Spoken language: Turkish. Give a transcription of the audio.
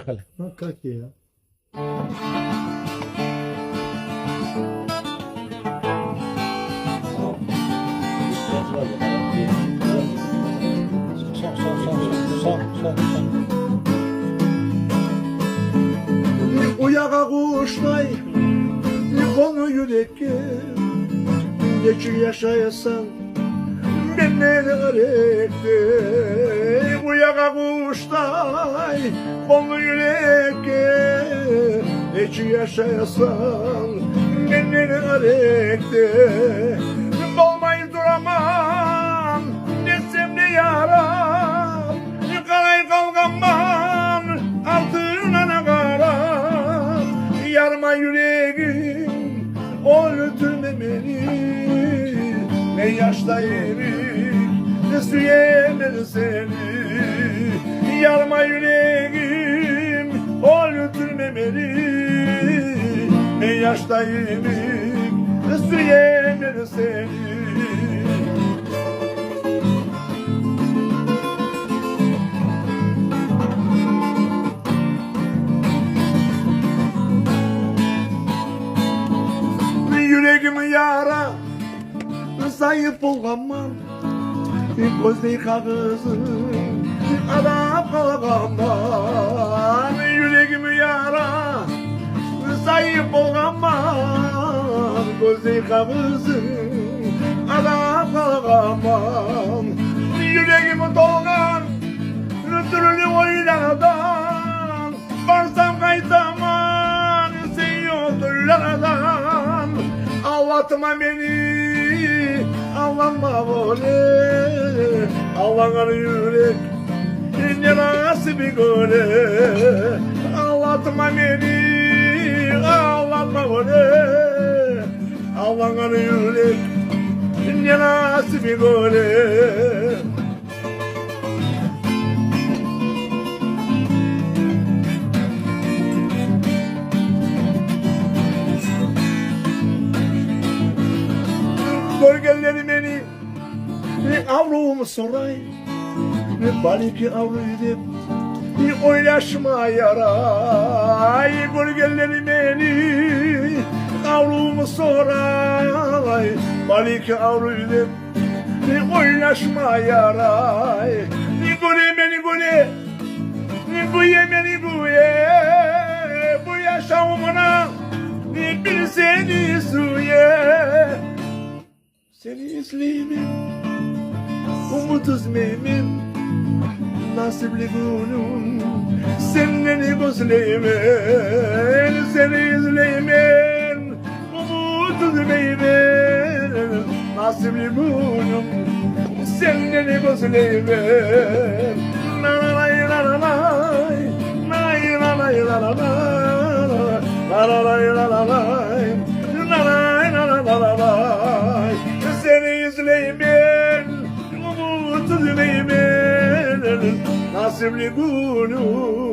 hele. Ha, kalk ya. Son. Uyağa kuşlay, konu yürekli. Geçi yaşayasan, benden öğretti. Uyağa kuşlay, konu yürekli. Geçi yaşayasan, benden öğretti. Olmayı duramam, desem ne yaram. Kalay kalkamam, altına ne karam. Yarma yüreğim, öldürme beni. Ne yaştayım, ne suyemem seni. Yarma yüreğim, öldürme beni. Ne yaştayım, ne suyemem seni. Yüreğimi yara, zayıf olamam. Gözde kağızım, adam kalamam. Yüreğimi yara, zayıf olamam. Gözde kağızım, adam kalamam. Yüreğimi dolgan, türlü oylardan. Varsam kaytamam, seviyorlardan. Ağlatma beni, ağlanma böyle. Ağlanan yürek, ne nasıl bir göre. Ağlatma beni, ağlanma böyle. Ağlanan yürek, ne nasıl bir göre. Gölgeleri beni avrumu soray, baliki avruydu oynaşma yaray. Gölgeleri beni avrumu soray, baliki avruydu oynaşma yaray. Gole beni gole, guye beni guye, bu yaşamına bir seni suye. Seni izleyemem, umut üzmeyemem. Nasipli günüm, seni gözleyemem. Seni izleyemem, umut üzmeyemem. Nasipli günüm, seni gözleyemem. La la la la la la, la la la la la la, la la la la la la, la la la la. Seni izleyeyim, umut üzmeyeyim. Nasipli günüm,